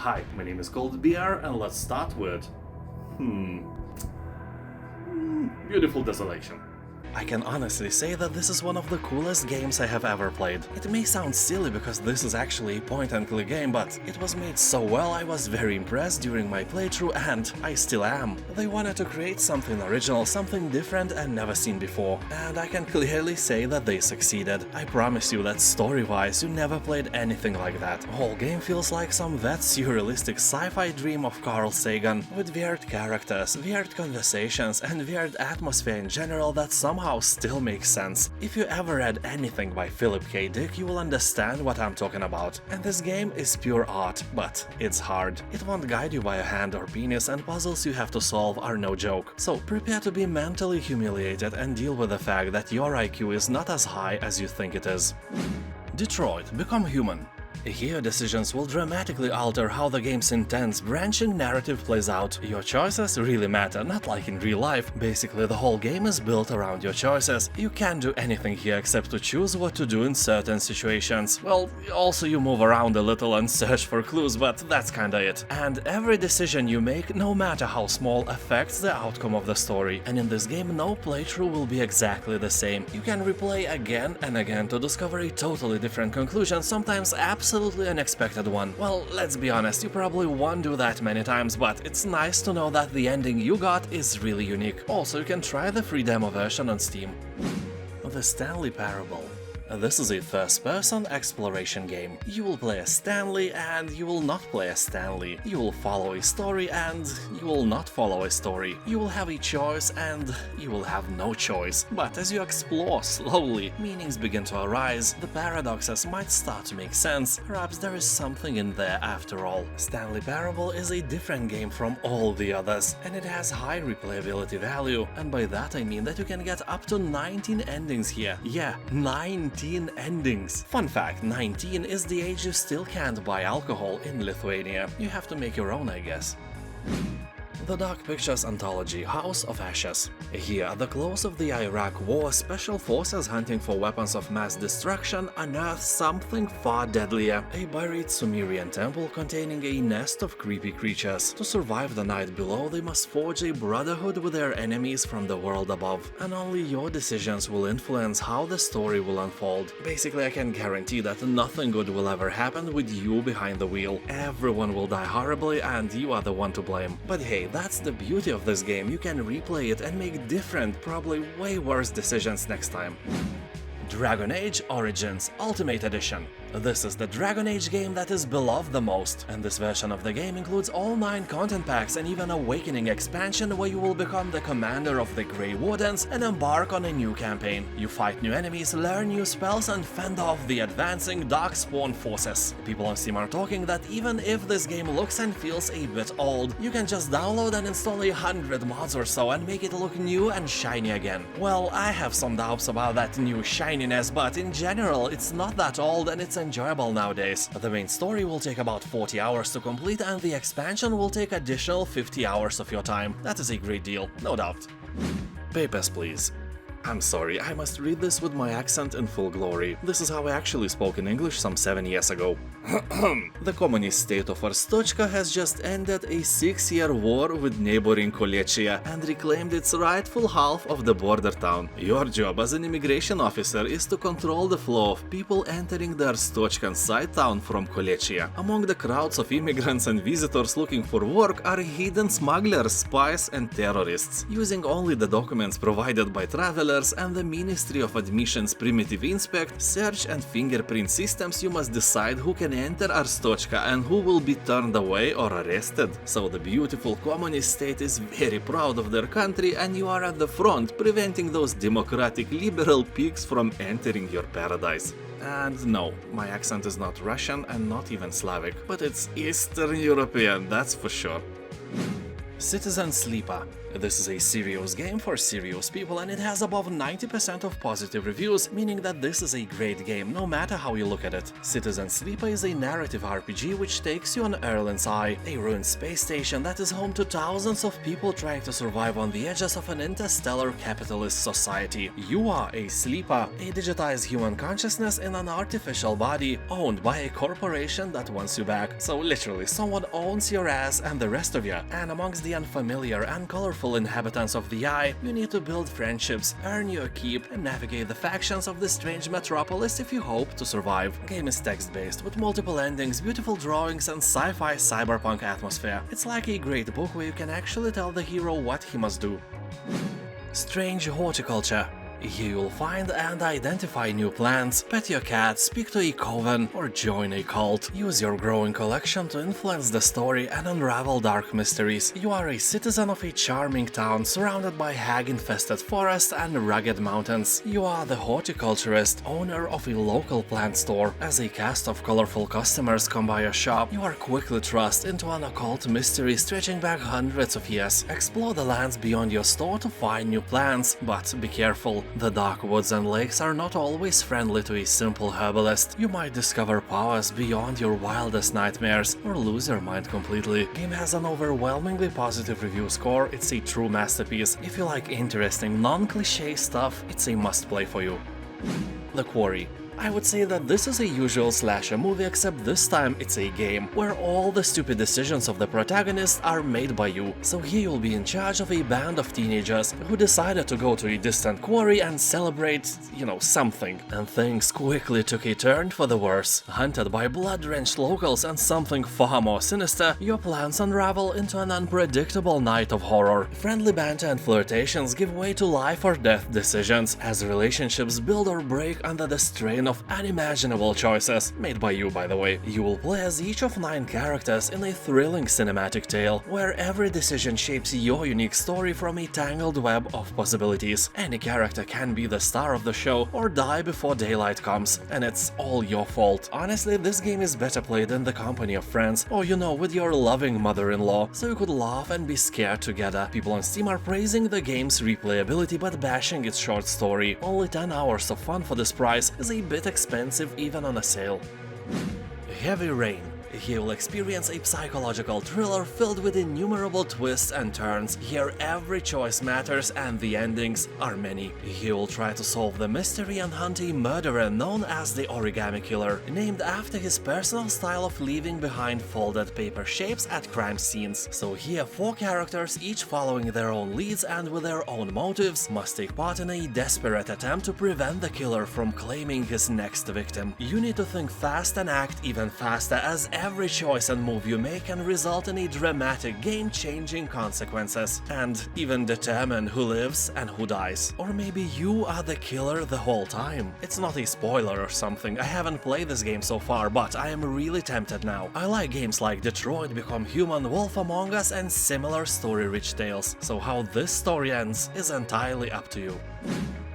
Hi, my name is ColdBeer, and let's start with... Beautiful Desolation. I can honestly say that this is one of the coolest games I have ever played. It may sound silly because this is actually a point-and-click game, but it was made so well I was very impressed during my playthrough, and I still am. They wanted to create something original, something different and never seen before, and I can clearly say that they succeeded. I promise you that story-wise you never played anything like that. The whole game feels like some that surrealistic sci-fi dream of Carl Sagan, with weird characters, weird conversations and weird atmosphere in general that somehow still makes sense. If you ever read anything by Philip K. Dick, you will understand what I'm talking about. And this game is pure art, but it's hard. It won't guide you by a hand or penis, and puzzles you have to solve are no joke. So prepare to be mentally humiliated and deal with the fact that your IQ is not as high as you think it is. Detroit: Become Human. Here, decisions will dramatically alter how the game's intense, branching narrative plays out. Your choices really matter, not like in real life. Basically, the whole game is built around your choices. You can't do anything here except to choose what to do in certain situations. Well, also you move around a little and search for clues, but that's kinda it. And every decision you make, no matter how small, affects the outcome of the story. And in this game, no playthrough will be exactly the same. You can replay again and again to discover a totally different conclusion, sometimes absolutely unexpected one. Well, let's be honest, you probably won't do that many times, but it's nice to know that the ending you got is really unique. Also, you can try the free demo version on Steam. The Stanley Parable. This is a first-person exploration game. You will play as Stanley and you will not play as Stanley. You will follow a story and you will not follow a story. You will have a choice and you will have no choice. But as you explore slowly, meanings begin to arise, the paradoxes might start to make sense. Perhaps there is something in there after all. Stanley Parable is a different game from all the others, and it has high replayability value. And by that I mean that you can get up to 19 endings here. Yeah, 19 endings. Fun fact, 19 is the age you still can't buy alcohol in Lithuania. You have to make your own, I guess. The Dark Pictures Anthology: House of Ashes. Here, at the close of the Iraq War, special forces hunting for weapons of mass destruction unearth something far deadlier: a buried Sumerian temple containing a nest of creepy creatures. To survive the night below, they must forge a brotherhood with their enemies from the world above, and only your decisions will influence how the story will unfold. Basically, I can guarantee that nothing good will ever happen with you behind the wheel. Everyone will die horribly, and you are the one to blame. But hey, that's the beauty of this game. You can replay it and make different, probably way worse decisions next time. Dragon Age Origins Ultimate Edition. This is the Dragon Age game that is beloved the most, and this version of the game includes all 9 content packs and even Awakening expansion where you will become the commander of the Grey Wardens and embark on a new campaign. You fight new enemies, learn new spells and fend off the advancing Darkspawn forces. People on Steam are talking that even if this game looks and feels a bit old, you can just download and install 100 mods or so and make it look new and shiny again. Well, I have some doubts about that new shininess, but in general it's not that old and it's enjoyable nowadays. The main story will take about 40 hours to complete, and the expansion will take additional 50 hours of your time. That is a great deal, no doubt. Papers, please. I'm sorry, I must read this with my accent in full glory. This is how I actually spoke in English some 7 years ago. The communist state of Arstochka has just ended a 6-year war with neighboring Kolechia and reclaimed its rightful half of the border town. Your job as an immigration officer is to control the flow of people entering the Arstochkan side town from Kolechia. Among the crowds of immigrants and visitors looking for work are hidden smugglers, spies and terrorists. Using only the documents provided by travelers and the Ministry of Admission's primitive inspect, search and fingerprint systems, you must decide who can enter Arstochka and who will be turned away or arrested. So the beautiful communist state is very proud of their country, and you are at the front preventing those democratic liberal pigs from entering your paradise. And no, my accent is not Russian and not even Slavic, but it's Eastern European, that's for sure. Citizen Sleeper. This is a serious game for serious people and it has above 90% of positive reviews, meaning that this is a great game no matter how you look at it. Citizen Sleeper is a narrative RPG which takes you on Erlen's Eye, a ruined space station that is home to thousands of people trying to survive on the edges of an interstellar capitalist society. You are a sleeper, a digitized human consciousness in an artificial body, owned by a corporation that wants you back. So literally, someone owns your ass and the rest of you, and amongst the unfamiliar and colorful inhabitants of the Eye, you need to build friendships, earn your keep, and navigate the factions of this strange metropolis if you hope to survive. The game is text-based, with multiple endings, beautiful drawings, and sci-fi cyberpunk atmosphere. It's like a great book where you can actually tell the hero what he must do. Strange Horticulture. Here you'll find and identify new plants, pet your cat, speak to a coven, or join a cult. Use your growing collection to influence the story and unravel dark mysteries. You are a citizen of a charming town surrounded by hag-infested forests and rugged mountains. You are the horticulturist, owner of a local plant store. As a cast of colorful customers come by your shop, you are quickly thrust into an occult mystery stretching back hundreds of years. Explore the lands beyond your store to find new plants, but be careful. The dark woods and lakes are not always friendly to a simple herbalist. You might discover powers beyond your wildest nightmares, or lose your mind completely. The game has an overwhelmingly positive review score. It's a true masterpiece. If you like interesting, non-cliché stuff, it's a must-play for you. The Quarry. I would say that this is a usual slasher movie, except this time it's a game, where all the stupid decisions of the protagonist are made by you. So here you'll be in charge of a band of teenagers who decided to go to a distant quarry and celebrate, something. And things quickly took a turn for the worse. Hunted by blood-drenched locals and something far more sinister, your plans unravel into an unpredictable night of horror. Friendly banter and flirtations give way to life or death decisions, as relationships build or break under the strain of unimaginable choices, made by you by the way. You will play as each of 9 characters in a thrilling cinematic tale, where every decision shapes your unique story from a tangled web of possibilities. Any character can be the star of the show or die before daylight comes, and it's all your fault. Honestly, this game is better played in the company of friends, or with your loving mother-in-law, so you could laugh and be scared together. People on Steam are praising the game's replayability but bashing its short story. Only 10 hours of fun for this price is a bit expensive even on a sale. Heavy Rain. Here you'll experience a psychological thriller filled with innumerable twists and turns. Here every choice matters and the endings are many. Here you'll try to solve the mystery and hunt a murderer known as the Origami Killer, named after his personal style of leaving behind folded paper shapes at crime scenes. So here 4 characters, each following their own leads and with their own motives, must take part in a desperate attempt to prevent the killer from claiming his next victim. You need to think fast and act even faster, as every choice and move you make can result in a dramatic, game-changing consequences, and even determine who lives and who dies. Or maybe you are the killer the whole time. It's not a spoiler or something, I haven't played this game so far, but I am really tempted now. I like games like Detroit Become Human, Wolf Among Us, and similar story-rich tales, so how this story ends is entirely up to you.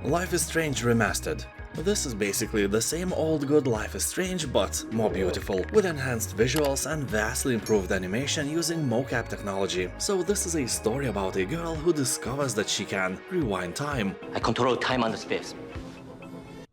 Life is Strange Remastered. This is basically the same old good Life is Strange, but more beautiful, with enhanced visuals and vastly improved animation using mocap technology. So this is a story about a girl who discovers that she can rewind time. I control time and space.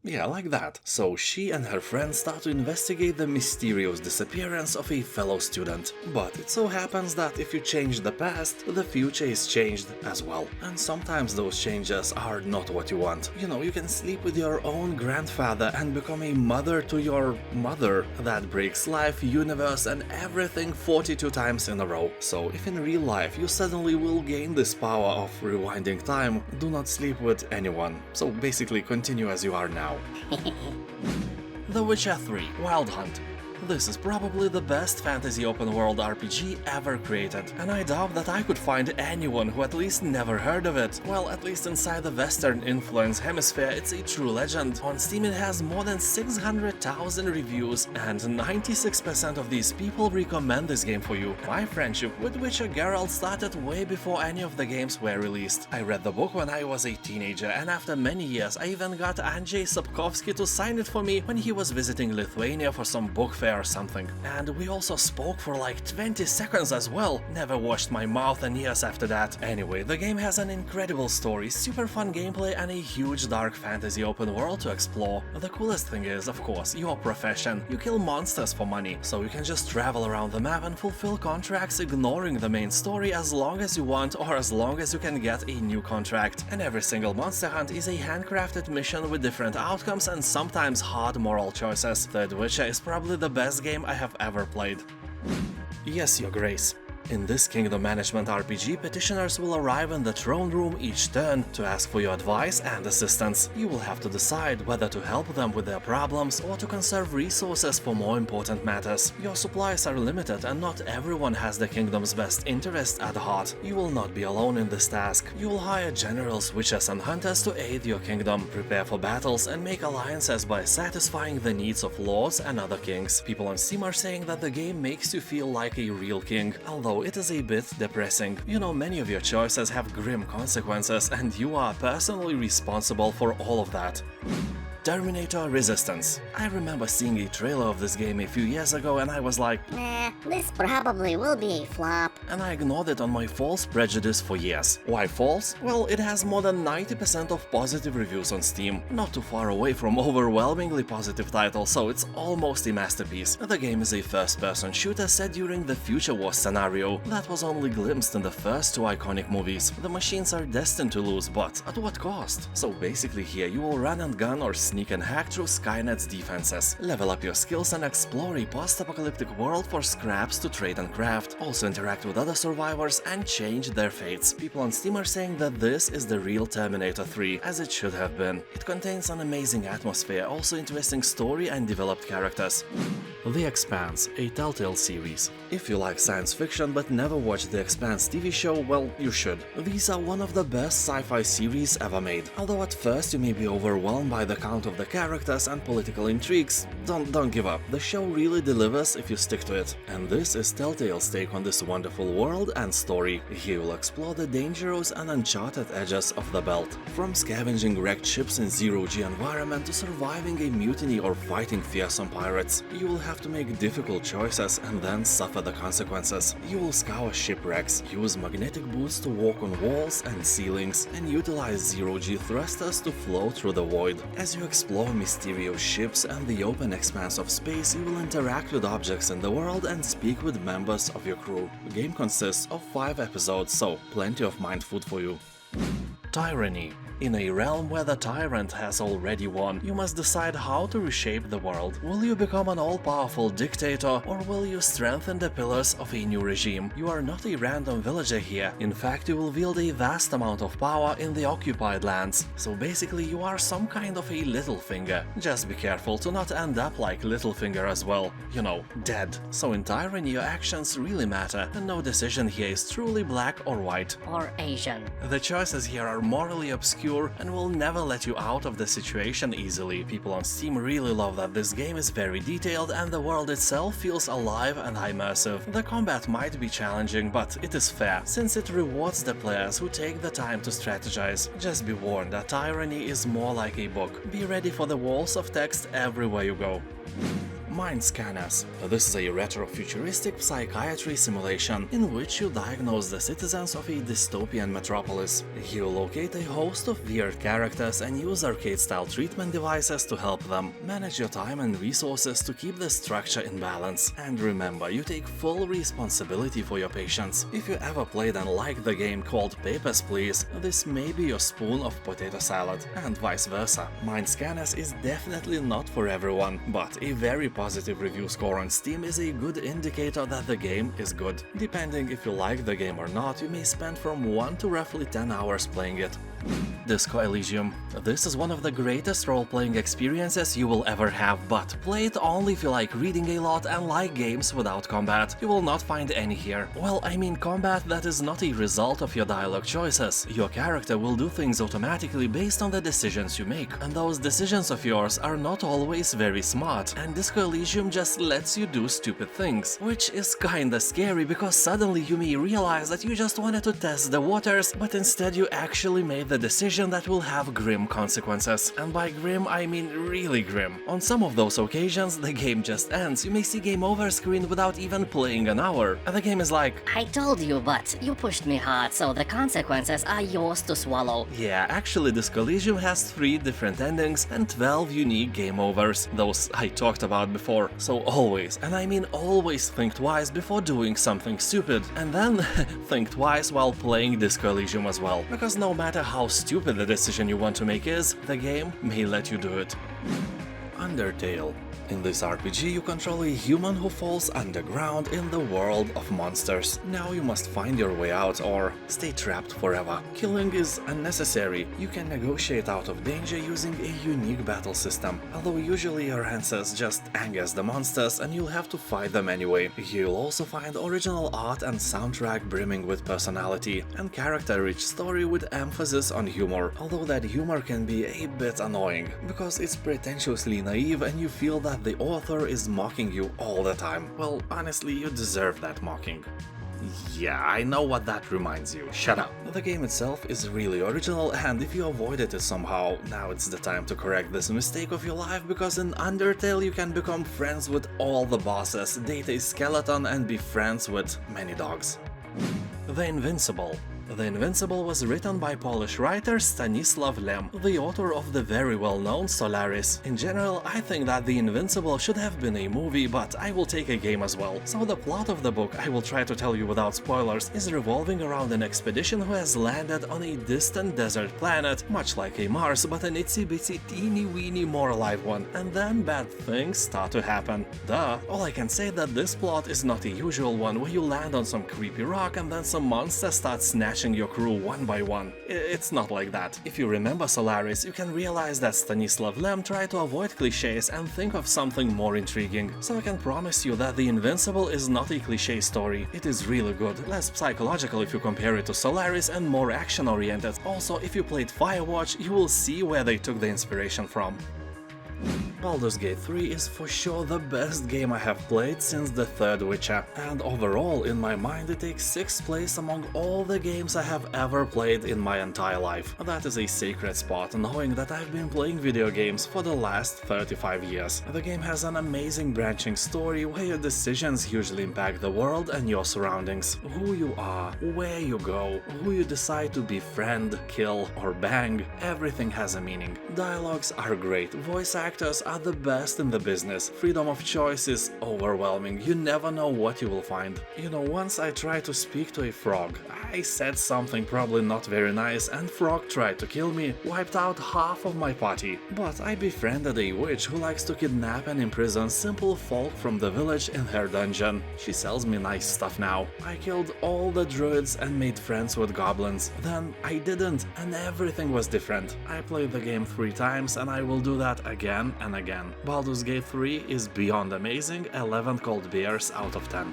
Yeah, like that. So she and her friends start to investigate the mysterious disappearance of a fellow student. But it so happens that if you change the past, the future is changed as well. And sometimes those changes are not what you want. You can sleep with your own grandfather and become a mother to your mother. That breaks life, universe, and everything 42 times in a row. So if in real life you suddenly will gain this power of rewinding time, do not sleep with anyone. So basically continue as you are now. The Witcher 3 Wild Hunt. This is probably the best fantasy open-world RPG ever created, and I doubt that I could find anyone who at least never heard of it. Well, at least inside the Western influence hemisphere, it's a true legend. On Steam it has more than 600,000 reviews, and 96% of these people recommend this game for you. My friendship with Witcher Geralt started way before any of the games were released. I read the book when I was a teenager, and after many years I even got Andrzej Sapkowski to sign it for me when he was visiting Lithuania for some book fair cafe or something. And we also spoke for like 20 seconds as well. Never washed my mouth in years after that. Anyway, the game has an incredible story, super fun gameplay, and a huge dark fantasy open world to explore. The coolest thing is, of course, your profession. You kill monsters for money, so you can just travel around the map and fulfill contracts ignoring the main story as long as you want or as long as you can get a new contract. And every single monster hunt is a handcrafted mission with different outcomes and sometimes hard moral choices. The Witcher is probably the best game I have ever played. Yes, Your Grace. In this kingdom management RPG, petitioners will arrive in the throne room each turn to ask for your advice and assistance. You will have to decide whether to help them with their problems or to conserve resources for more important matters. Your supplies are limited and not everyone has the kingdom's best interest at heart. You will not be alone in this task. You will hire generals, witches and hunters to aid your kingdom, prepare for battles and make alliances by satisfying the needs of lords and other kings. People on Steam are saying that the game makes you feel like a real king, although it is a bit depressing. You know, many of your choices have grim consequences and you are personally responsible for all of that. Terminator Resistance. I remember seeing a trailer of this game a few years ago and I was like, nah, this probably will be a flop. And I ignored it on my false prejudice for years. Why false? Well, it has more than 90% of positive reviews on Steam. Not too far away from overwhelmingly positive titles, so it's almost a masterpiece. The game is a first-person shooter set during the Future War scenario that was only glimpsed in the first two iconic movies. The machines are destined to lose, but at what cost? So basically here you will run and gun or sneak and hack through Skynet's defenses, level up your skills and explore a post-apocalyptic world for scraps to trade and craft, also interact with other survivors and change their fates. People on Steam are saying that this is the real Terminator 3, as it should have been. It contains an amazing atmosphere, also interesting story and developed characters. The Expanse, a Telltale series. If you like science fiction but never watched the Expanse TV show, well, you should. These are one of the best sci-fi series ever made. Although at first you may be overwhelmed by the count of the characters and political intrigues, don't give up. The show really delivers if you stick to it. And this is Telltale's take on this wonderful world and story. Here you'll explore the dangerous and uncharted edges of the belt. From scavenging wrecked ships in zero-G environment to surviving a mutiny or fighting fearsome pirates, you will have to make difficult choices and then suffer the consequences. You will scour shipwrecks, use magnetic boots to walk on walls and ceilings, and utilize zero-G thrusters to flow through the void. As you explore mysterious ships and the open expanse of space, you will interact with objects in the world and speak with members of your crew. The game consists of 5 episodes, so plenty of mind food for you. Tyranny. In a realm where the tyrant has already won, you must decide how to reshape the world. Will you become an all-powerful dictator, or will you strengthen the pillars of a new regime? You are not a random villager here. In fact, you will wield a vast amount of power in the occupied lands. So basically, you are some kind of a Littlefinger. Just be careful to not end up like Littlefinger as well. You know, dead. So in Tyranny, your actions really matter, and no decision here is truly black or white. Or Asian. The choices here are morally obscure and will never let you out of the situation easily. People on Steam really love that this game is very detailed and the world itself feels alive and immersive. The combat might be challenging, but it is fair, since it rewards the players who take the time to strategize. Just be warned that Tyranny is more like a book. Be ready for the walls of text everywhere you go. Mind Scanners. This is a retro-futuristic psychiatry simulation in which you diagnose the citizens of a dystopian metropolis. You locate a host of weird characters and use arcade-style treatment devices to help them. Manage your time and resources to keep the structure in balance. And remember, you take full responsibility for your patients. If you ever played and liked the game called Papers, Please, this may be your spoon of potato salad, and vice versa. Mind Scanners is definitely not for everyone, but a very positive review score on Steam is a good indicator that the game is good. Depending if you like the game or not, you may spend from 1 to roughly 10 hours playing it. Disco Elysium. This is one of the greatest role-playing experiences you will ever have, but play it only if you like reading a lot and like games without combat. You will not find any here. Well, I mean combat that is not a result of your dialogue choices. Your character will do things automatically based on the decisions you make, and those decisions of yours are not always very smart, and Disco Elysium just lets you do stupid things, which is kinda scary because suddenly you may realize that you just wanted to test the waters, but instead you actually made the decision that will have grim consequences. And by grim, I mean really grim. On some of those occasions, the game just ends. You may see game over screen without even playing an hour. And the game is like, I told you, but you pushed me hard, so the consequences are yours to swallow. yeah, actually this Elysium has 3 different endings and 12 unique game overs. Those I talked about before. So always, and I mean always, think twice before doing something stupid. And then think twice while playing Disco Elysium as well. Because no matter how stupid the decision you want to make is, the game may let you do it. Undertale. In this RPG, you control a human who falls underground in the world of monsters. Now you must find your way out or stay trapped forever. Killing is unnecessary. You can negotiate out of danger using a unique battle system, although usually your answers just angers the monsters and you'll have to fight them anyway. You'll also find original art and soundtrack brimming with personality, and character-rich story with emphasis on humor, although that humor can be a bit annoying, because it's pretentiously naive and you feel that the author is mocking you all the time. Well, honestly, you deserve that mocking. Yeah, I know what that reminds you. Shut up. The game itself is really original, and if you avoided it somehow, now it's the time to correct this mistake of your life, because in Undertale you can become friends with all the bosses, date a skeleton, and be friends with many dogs. The Invincible. The Invincible was written by Polish writer Stanisław Lem, the author of the very well-known Solaris. In general, I think that The Invincible should have been a movie, but I will take a game as well. So the plot of the book, I will try to tell you without spoilers, is revolving around an expedition who has landed on a distant desert planet, much like a Mars, but an itsy-bitsy teeny-weeny more alive one. And then bad things start to happen. Duh. All I can say that this plot is not a usual one where you land on some creepy rock and then some monsters start snatching your crew one by one. It's not like that. If you remember Solaris, you can realize that Stanisław Lem tried to avoid cliches and think of something more intriguing. So I can promise you that The Invincible is not a cliche story. It is really good, less psychological if you compare it to Solaris and more action-oriented. Also, if you played Firewatch, you will see where they took the inspiration from. Baldur's Gate 3 is for sure the best game I have played since the third Witcher, and overall in my mind it takes 6th place among all the games I have ever played in my entire life. That is a sacred spot, knowing that I've been playing video games for the last 35 years. The game has an amazing branching story where your decisions hugely impact the world and your surroundings. Who you are, where you go, who you decide to befriend, kill or bang, everything has a meaning. Dialogues are great, voice actors are the best in the business, freedom of choice is overwhelming, you never know what you will find. You know, once I tried to speak to a frog. I said something probably not very nice and frog tried to kill me, wiped out half of my party. But I befriended a witch who likes to kidnap and imprison simple folk from the village in her dungeon. She sells me nice stuff now. I killed all the druids and made friends with goblins. Then I didn't, and everything was different. I played the game 3 times and I will do that again and again. Baldur's Gate 3 is beyond amazing, 11 ColdBeers out of 10.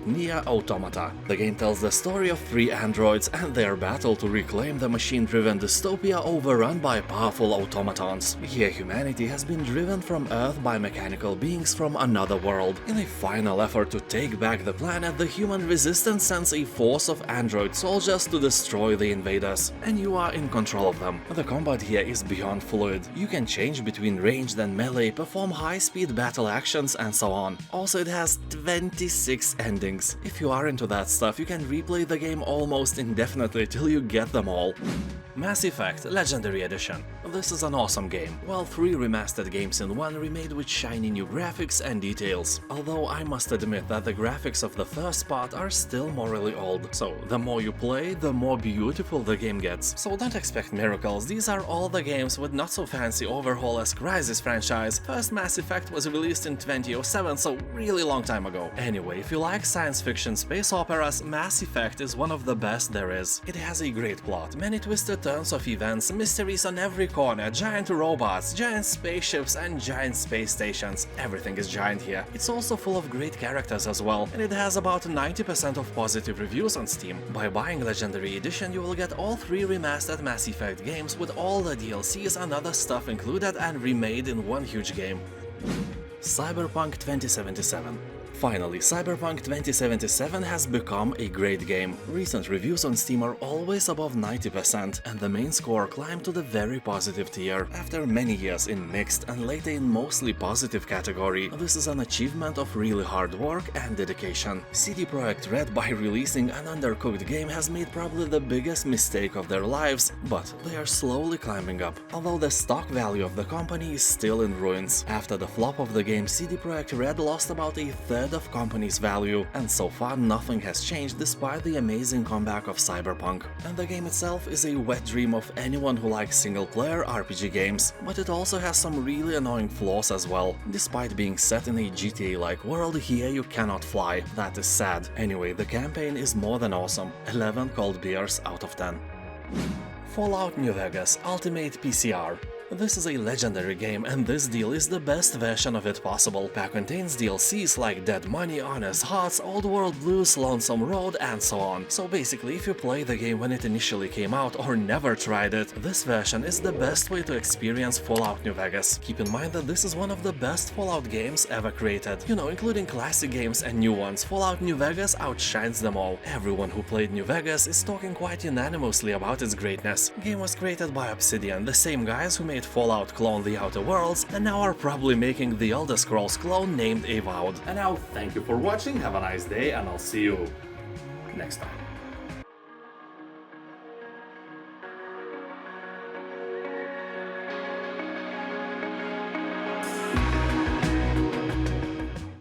Nier Automata. The game tells the story of 3 androids and their battle to reclaim the machine-driven dystopia overrun by powerful automatons. Here humanity has been driven from Earth by mechanical beings from another world. In a final effort to take back the planet, the human resistance sends a force of android soldiers to destroy the invaders, and you are in control of them. The combat here is beyond fluid. You can change between ranged and melee, perform high-speed battle actions and so on. Also, it has 26 endings. If you are into that stuff, you can replay the game almost indefinitely till you get them all. Mass Effect Legendary Edition. This is an awesome game. Well, 3 remastered games in one remade with shiny new graphics and details. Although I must admit that the graphics of the first part are still morally old. So the more you play, the more beautiful the game gets. So don't expect miracles, these are all the games with not so fancy overhaul as Crysis franchise. First Mass Effect was released in 2007, so really long time ago. Anyway, if you like science fiction space operas, Mass Effect is one of the best there is. It has a great plot, many twisted turns of events, mysteries on every corner, giant robots, giant spaceships and giant space stations. Everything is giant here. It's also full of great characters as well, and it has about 90% of positive reviews on Steam. By buying Legendary Edition, you will get all 3 remastered Mass Effect games with all the DLCs and other stuff included and remade in one huge game. Cyberpunk 2077. Finally, Cyberpunk 2077 has become a great game. Recent reviews on Steam are always above 90%, and the main score climbed to the very positive tier. After many years in mixed and later in mostly positive category, this is an achievement of really hard work and dedication. CD Projekt Red, by releasing an undercooked game, has made probably the biggest mistake of their lives, but they are slowly climbing up. Although the stock value of the company is still in ruins. After the flop of the game, CD Projekt Red lost about a third of company's value, and so far nothing has changed despite the amazing comeback of Cyberpunk. And the game itself is a wet dream of anyone who likes single-player RPG games, but it also has some really annoying flaws as well. Despite being set in a GTA-like world, here you cannot fly. That is sad. Anyway, the campaign is more than awesome. 11 cold beers out of 10. Fallout New Vegas Ultimate PCR. This is a legendary game, and this deal is the best version of it possible. Pack contains DLCs like Dead Money, Honest Hearts, Old World Blues, Lonesome Road, and so on. So basically, if you play the game when it initially came out or never tried it, this version is the best way to experience Fallout New Vegas. Keep in mind that this is one of the best Fallout games ever created. You know, including classic games and new ones, Fallout New Vegas outshines them all. Everyone who played New Vegas is talking quite unanimously about its greatness. The game was created by Obsidian, the same guys who made Fallout clone The Outer Worlds, and now are probably making the Elder Scrolls clone named Avowed. And now, thank you for watching, have a nice day, and I'll see you next time.